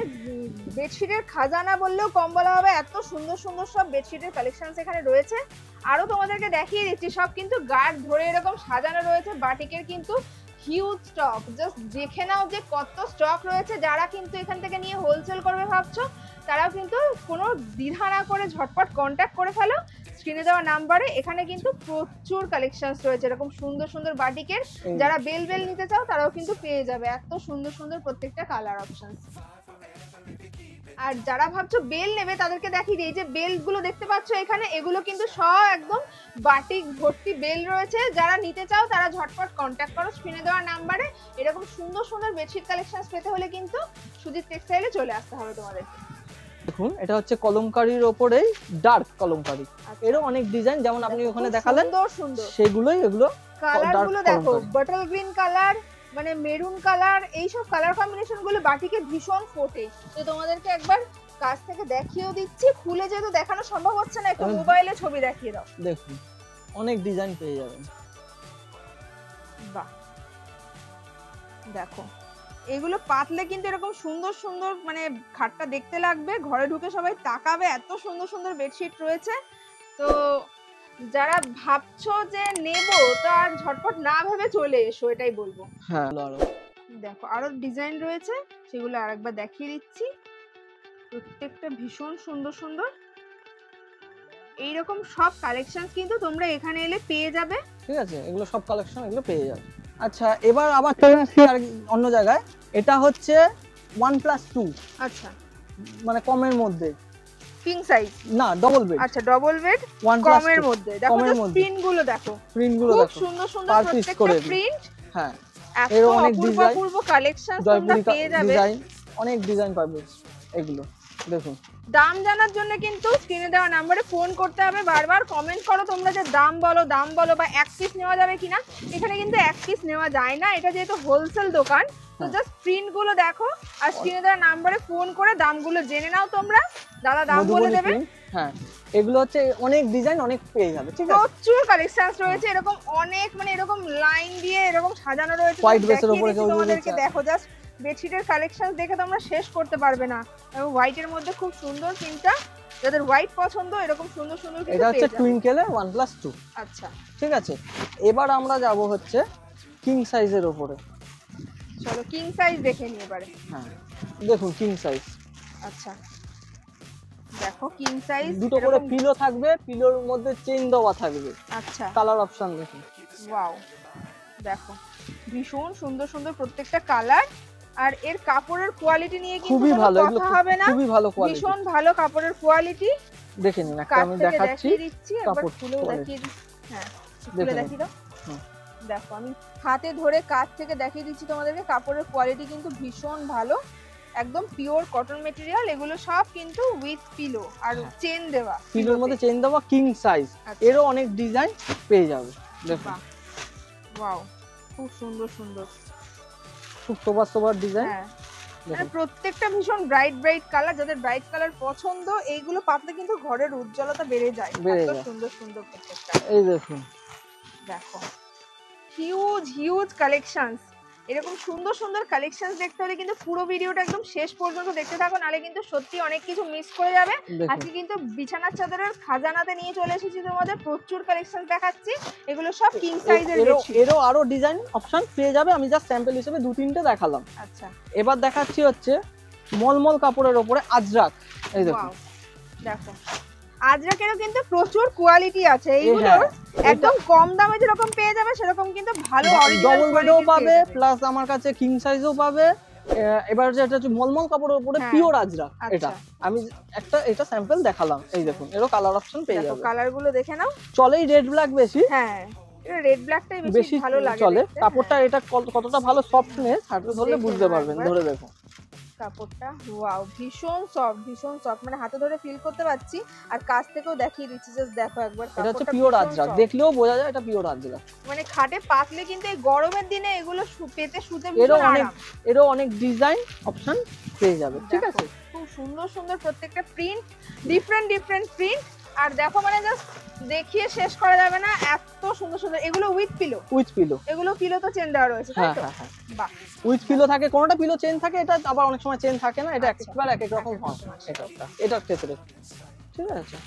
বেডশিটের খাজানা বললেও কম বলা হবে, এত সুন্দর সুন্দর সব বেডশিটের কালেকশনস এখানে রয়েছে। আরো তোমাদেরকে দেখিয়ে দিচ্ছি, সব কিন্তু গার্ড ধরে এরকম সাজানো রয়েছে। বাটিকের কিন্তু হিউজ স্টক, জাস্ট দেখে নাও যে কত স্টক রয়েছে। যারা কিন্তু এখান থেকে নিয়ে হোলসেল করবে ভাবছো তারাও কিন্তু কোনো দ্বিধা না করে ঝটপট কন্ট্যাক্ট করে ফেলো স্ক্রিনে দেওয়া নাম্বারে। এখানে কিন্তু প্রচুর কালেকশনস রয়েছে এরকম সুন্দর সুন্দর বাটিকের। যারা বেল বেল নিতে চাও তারাও কিন্তু পেয়ে যাবে এত সুন্দর সুন্দর প্রত্যেকটা কালার অপশনস। আর যারা ভাবছো বেল নেবে তাদেরকে দেখিয়ে দিই, যে বেল গুলো দেখতে পাচ্ছ এখানে, এগুলো কিন্তু সব একদম বাটিক ভর্তি বেল রয়েছে। যারা নিতে চাও তারা ঝটপট কন্ট্যাক্ট করো স্ক্রিনে দেওয়া নাম্বারে। এরকম সুন্দর সুন্দর বেডশিট কালেকশনস পেতে হলে কিন্তু সুজিত টেক্সটাইলে চলে আসতে হবে তোমাদেরকে। দেখুন এটা হচ্ছে কলমকারির ওপরেই ডার্ক কলমকারি। এরও অনেক ডিজাইন, যেমন আপনি ওখানে দেখালেন সুন্দর সুন্দর সেগুলোই, এগুলো কালার dark গুলো দেখো, কলমকারি। বাটার গ্রিন কালার, মানে মেরুন কালার, এইসব কালার কম্বিনেশন গুলো বাটিকে ভীষণ ফোটে। তো তোমাদেরকে একবার কাছ থেকে দেখিয়েও দিচ্ছি, খুলে যেহেতু দেখানো সম্ভব হচ্ছে না, একটু মোবাইলে ছবি দেখিয়ে দাও। দেখুন অনেক ডিজাইন পেয়ে যাবেন। বাহ, দেখো এগুলো পাতলে কিন্তু এরকম সুন্দর সুন্দর, মানে খাটটা দেখতে লাগবে, ঘরে ঢুকে সবাই তাকাবে, এত সুন্দর সুন্দর বেডশিট রয়েছে। তো যারা ভাবছো যে নেবো তার ঝটপট না ভেবে চলে এসো, এটাই বলবো। হ্যাঁ, আরো দেখো আরো ডিজাইন রয়েছে, সেগুলো আরেকবার দেখিয়ে দিচ্ছি। প্রত্যেকটা ভীষণ সুন্দর সুন্দর এইরকম সব কালেকশন কিন্তু তোমরা এখানে এলে পেয়ে যাবে। ঠিক আছে, এগুলো সব কালেকশন এগুলো পেয়ে যাবে। আচ্ছা, এবার আবার চলে আসছি আর অন্য জায়গায়। এটা হচ্ছে 1+2, আচ্ছা, মানে কমের মধ্যে, কিং সাইজ, না ডবল বেড। আচ্ছা ডবল বেড 1+2 কমের মধ্যে। দেখো কমের তো মধ্যে। প্রিন্ট গুলো দেখো, প্রিন্ট গুলো খুব দেখো, সুন্দর সুন্দর per piece প্রত্যেকটা করে দিই। প্রিন্ট। হ্যাঁ, এত এর অনেক অপূর্ব design, অপূর্ব কালেকশন তোমরা জয়পুরি পেয়ে যাবে। ডিজাইন, অনেক ডিজাইন পাবে এগুলো। দেখুন দাম জানার জন্য কিন্তু স্ক্রিনে দেওয়া নম্বরে ফোন করতে হবে। বারবার কমেন্ট করো তোমরা যে দাম বলো, বা এক পিস নেওয়া যাবে কিনা। এখানে কিন্তু এক পিস নেওয়া যায় না, এটা যেহেতু হোলসেল দোকান। তো জাস্ট প্রিন্ট গুলো দেখো আর স্ক্রিনে দেওয়া নম্বরে ফোন করে দামগুলো জেনে নাও তোমরা। দাদা দাম বলে মধুবনী দেবে। print, হ্যাঁ এগুলো হচ্ছে অনেক ডিজাইন, অনেক পেয়ে যাবে। ঠিক আছে, প্রচুর কালেকশনস রয়েছে এরকম অনেক, মানে এরকম লাইন দিয়ে এরকম সাজানো রয়েছে। White base এর দেখিয়ে উপরে দিচ্ছি কেউ যদি তোমাদেরকে, চায়। দেখো জাস্ট বেডশিটের কালেকশন দেখে তোমরা শেষ করতে পারবে না। এবং হোয়াইটের মধ্যে খুব সুন্দর প্রিন্টটা, যাদের হোয়াইট পছন্দ এরকম সুন্দর সুন্দর কিছু এটা হচ্ছে পেয়ে যাবেন। টুইঙ্কেলের 1+2। আচ্ছা ঠিক আছে, এবার আমরা যাব হচ্ছে কিং সাইজের ওপরে। চলো কিং সাইজ দেখে নিই এবারে। হ্যাঁ দেখুন কিং সাইজ, আচ্ছা দেখো কিং সাইজ দুটো করে পিলো থাকবে, পিলোর মধ্যে চেইন দেওয়া থাকবে। আচ্ছা কালার অপশন দেখুন, ওয়াও দেখো ভীষণ সুন্দর সুন্দর প্রত্যেকটা কালার। আর এর কাপড়ের কোয়ালিটি নিয়ে কিন্তু খুবই কোনো ভালো, এগুলো কথা হবে না, খুবই ভালো কোয়ালিটি। ভীষণ ভালো কাপড়ের কোয়ালিটি। দেখে নিন, একটা কাছ আমি থেকে দেখাচ্ছি দেখিয়ে দিচ্ছি, একবার কাপড় খুলেও quality। দেখিয়ে দিচ্ছি। হ্যাঁ খুলে দেখে নিন। দেখিয়ে দাও। হুম। দেখো আমি হাতে ধরে কাছ থেকে দেখিয়ে দিচ্ছি তোমাদেরকে, কাপড়ের কোয়ালিটি কিন্তু ভীষণ ভালো, একদম পিওর কটন মেটেরিয়াল। এগুলো সব কিন্তু উইথ পিলো আর চেন দেওয়া, পিলোর মধ্যে চেইন দেওয়া কিং সাইজ। আচ্ছা। এরও অনেক ডিজাইন পেয়ে যাবে। দেখুন বাহ ওয়াও খুব সুন্দর সুন্দর। খুব সোবার ডিজাইন। হ্যাঁ মানে প্রত্যেকটা ভীষণ ব্রাইট ব্রাইট কালার, যাদের ব্রাইট কালার পছন্দ এইগুলো পাতলে কিন্তু ঘরের উজ্জ্বলতা বেড়ে যায়। বেড়ে এত যায়। সুন্দর সুন্দর প্রত্যেকটা। এই দেখুন দেখো হিউজ হিউজ কালেকশনস। এরকম সুন্দর সুন্দর কালেকশনস দেখতে হলে কিন্তু পুরো ভিডিওটা একদম শেষ পর্যন্ত দেখতে থাকো, নাহলে কিন্তু সত্যি অনেক কিছু মিস করে যাবে। দেখুন আজকে কিন্তু বিছানার চাদরের খাজানাতে নিয়ে চলে এসেছি তোমাদের, প্রচুর কালেকশন দেখাচ্ছি। এগুলো সব কিং সাইজের বেডশিট। এরও আরো ডিজাইন অপশন পেয়ে যাবে, আমি জাস্ট স্যাম্পল হিসেবে 2-3টে দেখালাম। আচ্ছা এবার দেখাচ্ছি হচ্ছে মলমল কাপড়ের ওপরে আজরাক। এই দেখুন ওয়াও দেখো আজরাকেরও কিন্তু প্রচুর কোয়ালিটি আছে। এইগুলো হ্যাঁ, একদম কম দামে যেরকম পেয়ে যাবে সেরকম কিন্তু ভালো অরিজিনাল ডবল বেডও পাবে, প্লাস আমার কাছে কিং সাইজও পাবে। এবার যেটা হচ্ছে মলমল কাপড়ের উপরে হ্যাঁ, পিওর আজরাক, আচ্ছা। এটা আমি এটা স্যাম্পল দেখালাম। এই দেখুন এরও কালার অপশন পেয়ে দেখো যাবে। কালার গুলো দেখে নাও। চলেই রেড ব্ল্যাক বেশি, হ্যাঁ এটা রেড ব্ল্যাকটাই বেশি বেশি ভালো লাগে চলে। দেখতে। কাপড়টা এটা কতটা ভালো সফটনেস, হাতে ধরলে দেখে বুঝতে নাও পারবেন, একবার। ধরে দেখুন। কাপড়টা ওয়াও ভীষণ সফট, মানে হাতে ধরে ফিল করতে পারছি। আর কাছ থেকেও দেখিয়ে দিচ্ছি, জাস্ট দেখো একবার এটা হচ্ছে কাপড়টা পিওর ভীষণ আজরাক, soft। দেখলেও বোঝা যায় এটা পিওর আজরাক। মানে খাটে পাতলে কিন্তু এই গরমের দিনে এগুলো পেতে শুতে এরও ভীষণ অনেক আরাম। অনেক ডিজাইন অপশন পেয়ে যাবে। ঠিক দেখো, আছে, খুব সুন্দর সুন্দর প্রত্যেকটা প্রিন্ট, ডিফারেন্ট প্রিন্ট। আর দেখো মানে জাস্ট দেখিয়ে শেষ করা যাবে না, এত সুন্দর সুন্দর। এগুলো উইথ পিলো, উইথ পিলো। এগুলো পিলো তো চেন দেওয়া রয়েছে তাই হ্যাঁ তো? হ্যাঁ হ্যাঁ, বাহ উইথ পিলো থাকে, কোনটা পিলো চেন থাকে, এটা আবার অনেক সময় চেন থাকে না, এটা আচ্ছা। একবার এক এক রকম হয়। এটার ক্ষেত্রে ঠিক আছে।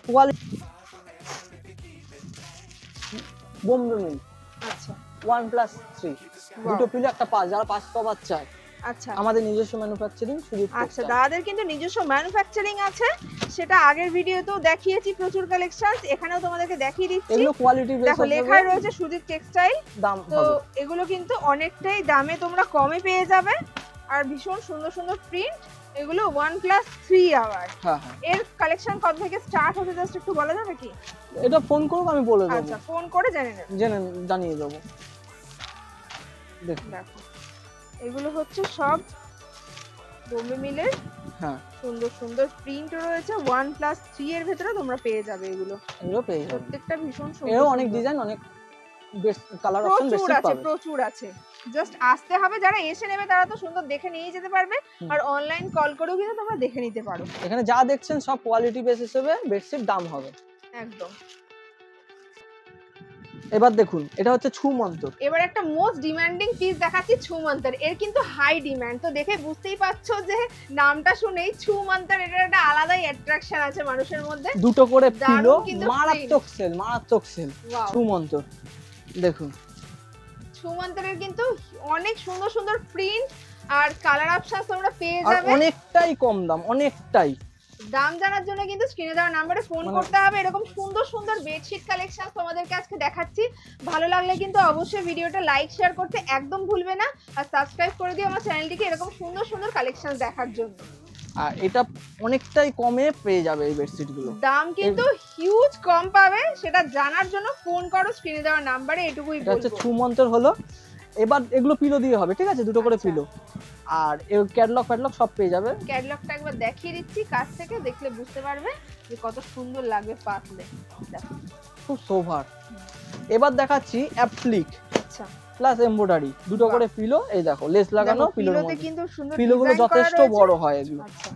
কোয়ালিটি বোম্বে মিল আচ্ছা 1+3, দুটো পিলো একটা পাঁচ, যারা 5 কভার চায় আচ্ছা আমাদের নিজস্ব ম্যানুফ্যাকচারিং সুযোগ। আচ্ছা দাদাদের কিন্তু নিজস্ব ম্যানুফ্যাকচারিং আছে, সেটা আগের ভিডিওতেও দেখিয়েছি প্রচুর কালেকশন, এখানেও তোমাদেরকে দেখিয়ে দিচ্ছি। এগুলো কোয়ালিটি বেস দেখো লেখাই রয়েছে সুজিত টেক্সটাইল, দাম তো হবে। এগুলো কিন্তু অনেকটাই দামে তোমরা কমে পেয়ে যাবে। আর ভীষণ সুন্দর সুন্দর প্রিন্ট, এগুলো 1+3 আওয়ার। হ্যাঁ হ্যাঁ, এর কালেকশন কত থেকে স্টার্ট হতে জাস্ট একটু বলা যাবে কি? এটা ফোন করুক, আমি বলে দেবো, আচ্ছা ফোন করে জেনে নেবে। জানিয়ে দেবো। দেখুন দেখো এগুলো হচ্ছে সব বোম্বে মিলের হ্যাঁ, সুন্দর সুন্দর প্রিন্ট রয়েছে। 1+3 এর ভেতরে তোমরা পেয়ে যাবে এগুলো, এগুলো পেয়ে যাবে। প্রত্যেকটা ভীষণ সুন্দর। এরও অনেক ডিজাইন, অনেক বেস্ট কালার অপশন বেশি পাবে। প্রচুর আছে, জাস্ট আসতে হবে। যারা এসে নেবে তারা তো সুন্দর দেখে নিয়ে যেতে পারবে, আর অনলাইন কল করেও কিন্তু তোমরা দেখে নিতে পারো। এখানে যা দেখছেন সব কোয়ালিটি বেস হিসেবে বেডশিট দাম হবে। একদম। এবার দেখুন এটা হচ্ছে ছু মন্তর। এবার একটা মোস্ট ডিমান্ডিং পিস দেখাচ্ছি, ছু মন্তর। এর কিন্তু হাই ডিমান্ড, তো দেখে বুঝতেই পারছো যে নামটা শুনেই ছু মন্তর, এটার একটা আলাদাই অ্যাট্রাকশন আছে মানুষের মধ্যে। দুটো করে দারুণ পিলো, কিন্তু মারাত্মক সেল, মারাত্মক সেল। Wow. ছু মন্তর দেখুন, ছু মন্তরের কিন্তু অনেক সুন্দর সুন্দর প্রিন্ট আর কালার অপশন তোমরা পেয়ে আর যাবে। অনেকটাই কম দাম, অনেকটাই। দাম জানার জন্য কিন্তু স্ক্রিনে দেওয়া নম্বরে ফোন করতে হবে। এরকম সুন্দর সুন্দর বেডশিট কালেকশন তোমাদেরকে আজকে দেখাচ্ছি। ভালো লাগলে কিন্তু অবশ্যই ভিডিওটা লাইক শেয়ার করতে একদম ভুলবে না, আর সাবস্ক্রাইব করে দিও আমার চ্যানেলটিকে এরকম সুন্দর সুন্দর কালেকশন দেখার জন্য। আর এটা অনেকটাই কমে পেয়ে যাবে এই বেডশিট গুলো। দাম কিন্তু হিউজ কম পাবে, সেটা জানার জন্য ফোন করো স্ক্রিনে দেওয়া নম্বরে, এটুকুই এটা হচ্ছে বলবো। ছু মন্তর হলো। এবার এগুলো পিলো দিয়ে হবে, ঠিক আছে, দুটো করে আচ্ছা। পিলো। আর এর ক্যাটলগ সব পেয়ে যাবে। ক্যাটালগটা একবার দেখিয়ে দিচ্ছি কাছ থেকে, দেখলে বুঝতে পারবে যে কত সুন্দর লাগবে পাতলে। দেখো খুব সোভার। এবার দেখাচ্ছি অ্যাপ্লিক আচ্ছা প্লাস এমব্রয়ডারি, দুটো করে পিলো। এই দেখো লেস লাগানো পিলোর পিলোতে মধ্যে। কিন্তু সুন্দর পিলোগুলো ডিজাইন করা যথেষ্ট রয়েছে। বড় হয় এগুলো। আচ্ছা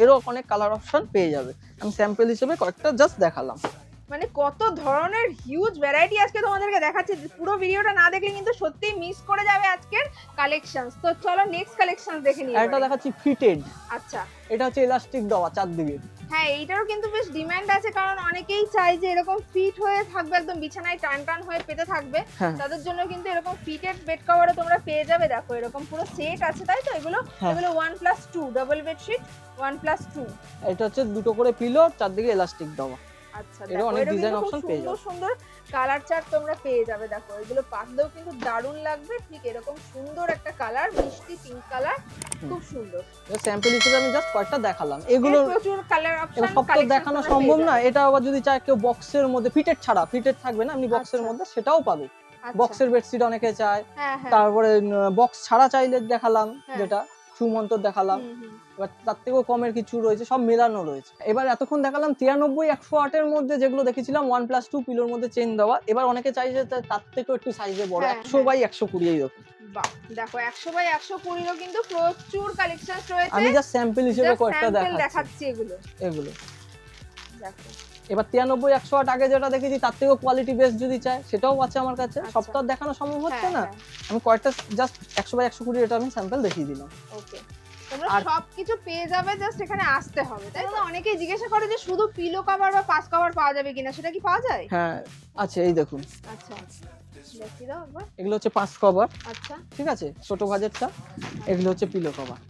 এরও অনেক কালার অপশন পেয়ে যাবে, আমি স্যাম্পল হিসেবে কয়েকটা জাস্ট দেখালাম। মানে কত ধরনের হিউজ ভ্যারাইটি আজকে তোমাদেরকে দেখাচ্ছি, পুরো ভিডিওটা না দেখলে কিন্তু সত্যি মিস করে যাবে আজকের কালেকশনস। তো চলো নেক্সট কালেকশন দেখে নিই। এটা দেখাচ্ছি ফিটেড। আচ্ছা, এটা হচ্ছে ইলাস্টিক দেওয়া চারদিকে। হ্যাঁ এইটারও কিন্তু বেশ ডিমান্ড আছে, কারণ অনেকেই চায় যে এরকম ফিট হয়ে থাকবে, একদম বিছানায় টান টান হয়ে পেতে থাকবে, হ্যাঁ। তাদের জন্য কিন্তু এরকম ফিটেড বেড কভারও তোমরা পেয়ে যাবে। দেখো এরকম পুরো সেট আছে, তাই তো? এগুলো হ্যাঁ। এগুলো 1+2 ডাবল বেডশিট 1+2। এটা হচ্ছে দুটো করে পিলো, চারদিকে ইলাস্টিক দেওয়া। আচ্ছা, এরও দেখো অনেক এরও ডিজাইন কিন্তু অপশন খুব পেয়ে সুন্দর যাবে। সুন্দর কালার চার্ট তোমরা পেয়ে যাবে। দেখো এগুলো পাতলেও কিন্তু দারুণ লাগবে, ঠিক এরকম সুন্দর একটা কালার, মিষ্টি পিঙ্ক কালার, খুব সুন্দর। স্যাম্পল হিসেবে আমি জাস্ট কয়েকটা দেখালাম। এগুলো এর প্রচুর কালার অপশন, এবার সব তো দেখানো সম্ভব না। এটা আবার যদি চায় কেউ বক্সের মধ্যে, ফিটেড ছাড়া, ফিটেড থাকবে না এমনি বক্সের আচ্ছা। মধ্যে, সেটাও পাবে। বক্সের বেডশিট অনেকে চায়, হ্যাঁ হ্যাঁ, তারপরে বক্স ছাড়া চাইলে দেখালাম, হ্যাঁ। যেটা সুমন্তর দেখালাম। হুম, হুম। এবার তার থেকেও কমের কিছু রয়েছে, সব মেলানো রয়েছে। এবার এতক্ষণ দেখালাম 93-108 এর মধ্যে যেগুলো দেখেছিলাম 1+2 পিলোর মধ্যে চেন দেওয়া। এবার অনেকে চাইছে তার থেকেও একটু সাইজে বড়, হ্যাঁ, 100/120 এই রকম। বাহ, দেখো 100/120 এরও কিন্তু প্রচুর কালেকশন রয়েছে। আমি জাস্ট স্যাম্পল হিসেবে Just কয়েকটা sample দেখাচ্ছি দেখাচ্ছি এগুলো। এগুলো। দেখো এবার 93-108 আগে যেটা দেখেছি তার থেকেও কোয়ালিটি বেস যদি চায় সেটাও আছে আমার কাছে। আচ্ছা। সব তো আর দেখানো সম্ভব হচ্ছে হ্যাঁ, না, হ্যাঁ। আমি কয়েকটা জাস্ট 100/120 এটা আমি স্যাম্পল দেখিয়ে দিলাম। ওকে, তোমরা আর- সবকিছু পেয়ে যাবে, জাস্ট এখানে আসতে হবে, তাই তো? অনেকেই জিজ্ঞাসা করে যে শুধু পিলো কভার বা পাস কভার পাওয়া যাবে কিনা, সেটা কি পাওয়া যায়? হ্যাঁ আছে, এই দেখুন। আচ্ছা, দেখিয়ে দাও একবার। এগুলো হচ্ছে 5 কভার, আচ্ছা, ঠিক আছে, ছোট ভাজেরটা। এগুলো হচ্ছে পিলো কভার,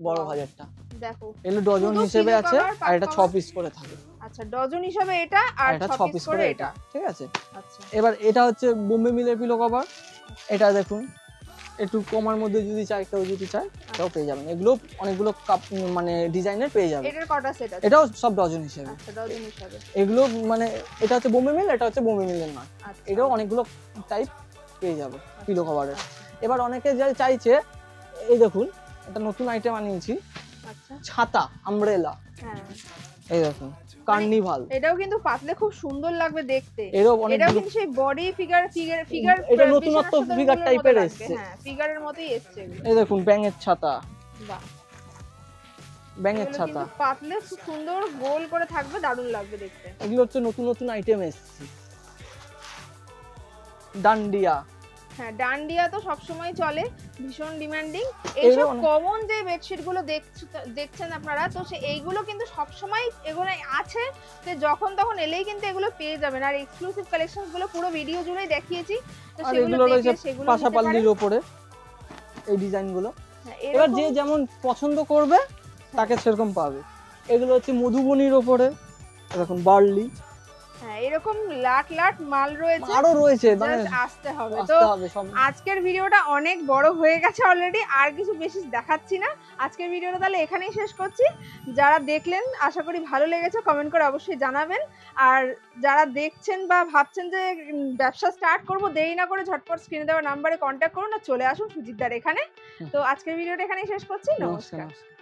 বড় ভাজেরটা। দেখো এগুলো ডজন শুধু হিসেবে pillow আছে, cover, আর এটা পাত 6 cover। পিস করে থাকে। আচ্ছা, ডজন হিসাবে এটা, আর আর এটা 6 6 পিস করে এটা, ঠিক আছে। আচ্ছা, এবার এটা হচ্ছে বোম্বে মিলের পিলো কভার। এটা দেখুন, একটু কমার মধ্যে যদি চাই, কেউ যদি চায় এটাও পেয়ে যাবেন। এগুলো অনেকগুলো মানে ডিজাইনের পেয়ে যাবে। এটার কটা সেট আছে? এটাও সব ডজন হিসেবে। আচ্ছা, ডজন হিসাবে। এগুলো মানে এটা হচ্ছে বোম্বে মিল, এটা হচ্ছে বোম্বে মিলের নয়। আচ্ছা, এটাও অনেকগুলো টাইপ পেয়ে যাবে পিলো কভারের। এবার অনেকে যা চাইছে, এই দেখুন একটা নতুন আইটেম আনিয়েছি, আচ্ছা, ছাতা, আমব্রেলা। হ্যাঁ, এই দেখুন কার্নিভাল। এটাও কিন্তু পাতলে খুব সুন্দর লাগবে দেখতে। এরও এটাও অনেকগুলো, কিন্তু সেই বডি ফিগার এটা নতুনত্ব figure type এর এসছে। হ্যাঁ, ফিগারের মতোই এসছে এগুলো। এই দেখুন ব্যাঙের ছাতা, বাহ, ব্যাঙের এগুলো ছাতা। কিন্তু পাতলে খুব সুন্দর গোল করে থাকবে, দারুণ লাগবে দেখতে। এগুলো হচ্ছে নতুন নতুন আইটেম এসছে। ডান্ডিয়া, হ্যাঁ, ডান্ডিয়া তো সবসময় চলে, ভীষণ ডিমান্ডিং। এরও এইসব অনেক- কমন যে বেডশিট গুলো দেখছেন আপনারা, তো এইগুলো কিন্তু সবসময় এগুলো আছে, তো যখন তখন এলেই কিন্তু এগুলো পেয়ে যাবেন। আর এক্সক্লুসিভ কালেকশন গুলো পুরো ভিডিও জুড়েই দেখিয়েছি, তো আর সেগুলো এগুলো রয়েছে দেখে সেগুলো নিতে পাশাপাল্লির পারেন। ওপরে এই ডিজাইন গুলো। হ্যাঁ, এবার এরকম- যে যেমন পছন্দ করবে তাকে সেরকম পাবে। এগুলো হচ্ছে মধুবনির ওপরে, দেখুন বার্লি, হ্যাঁ, এরকম লাট লাট মাল রয়েছে, আরো রয়েছে, মানে জাস্ট আসতে হবে। তো আসতে হবে সব। আজকের ভিডিওটা অনেক বড় হয়ে গেছে অলরেডি, আর কিছু বেশি দেখাচ্ছি না। আজকের ভিডিওটা তাহলে এখানেই শেষ করছি। যারা দেখলেন আশা করি ভালো লেগেছে, কমেন্ট করে অবশ্যই জানাবেন। আর যারা দেখছেন বা ভাবছেন যে ব্যবসা স্টার্ট করব, দেরি না করে ঝটপট স্ক্রিনে দেওয়া নাম্বারে কন্ট্যাক্ট করুন আর চলে আসুন সুজিতদার এখানে। তো আজকের ভিডিওটা এখানেই শেষ করছি, নমস্কার। নমস্কার।